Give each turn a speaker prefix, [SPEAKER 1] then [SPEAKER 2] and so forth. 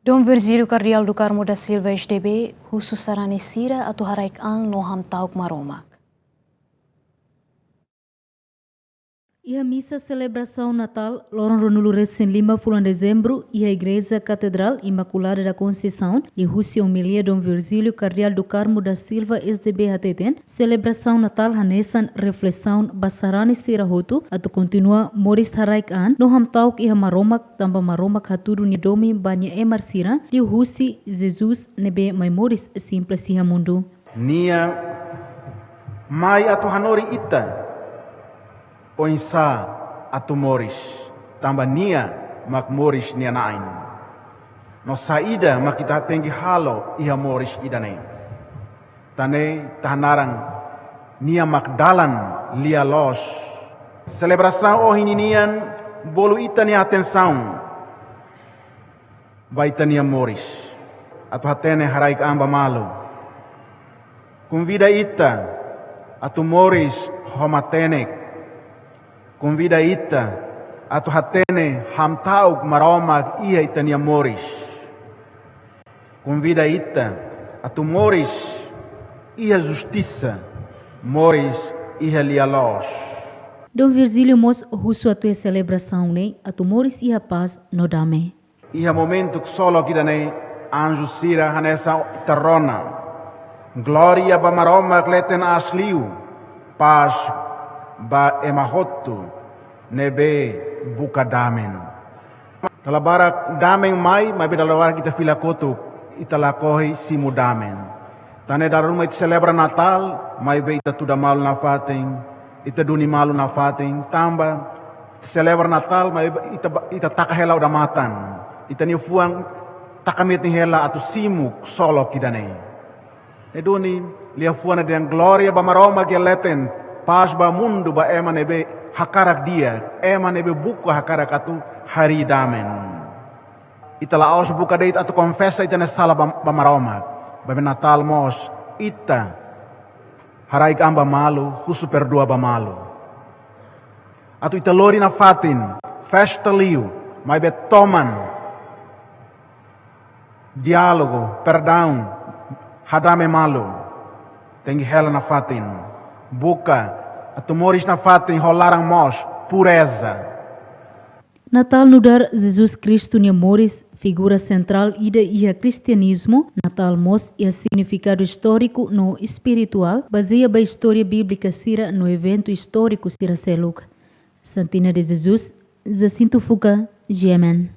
[SPEAKER 1] Dom Virgílio Cardial do Carmo da Silva SDB, khusus sarani sira atau haraik ang noham tauk maromak.
[SPEAKER 2] E a missa celebração Natal, Loron Ronulu recém 5 de dezembro, e a Igreja Catedral Imaculada da Conceição, de Rússia Homilia Dom Virgílio Cardial do Carmo da Silva SDB Hateten, celebração Natal Hanesan reflexão Basarani Sirahotu, atu continua Moris Haraik An, Noham Tauk e Maromak, tamba Maromak Haturu Nidomi Banya Emarsira, de Rússia Jesus Nebe Maimoris Simples Sihamundu.
[SPEAKER 3] Nia Mai atu Hanori Ita. Oinsa atu moris, tamba nia mak moris nia nain. No saida mak kita tengi halo iha moris idane. Tane tahanarang nia mak dalan lia los. Celebração ohininian bolu ita nia atenção. Baita nia moris. Atu hatene haraik amba malu. Convida ita atu moris homatenek. Convida ita atu hatene hamtauk maromak ia itania moris. Convida ita atu moris ia justiça, moris ia lialos.
[SPEAKER 2] Dom Virgílio mos husu atu e celebração ne atu moris ia paz no dame.
[SPEAKER 3] Ia momento que solo kidane anjo sira hanesa terrona. Gloria ba maromak leten asliu, paz ba emahotu nebe buka damen. Talabara damen mai bedalawara kita fila kotu italakohi simu damen. Tane daruma it celebra Natal mai be ita tuda malu na fating, ita duni malu na fating, tamba celebra Natal mai ita takahela udah matan. Ita ni fuang takamit ni hela atu simu solo kidane. Eduni lia fuana dengan gloria ba maroma geleten. Pas ba mundu ba ema nebe hakarak dia, ema nebe buka hakarak atu hari damen. Itala aus buka deit atu confessa itana salah ba maroma. Ba Natal mos ita haraik amba malu, husu perdua ba malu. Atu ita lori na fatin, festa liu, mai be toman diálogo, perdão, hadame malu. Tengi hela na fatin. Buka atau moris na fatin rolarang mos pureza.
[SPEAKER 2] Natal nudar Jesus Cristo nia moris, figura central ida ia cristianismo. Natal mos ia significado histórico no espiritual, baseia ba história bíblica sira no evento histórico sira seluk. Santina de Jesus, Jacinto Fuca, Yemen.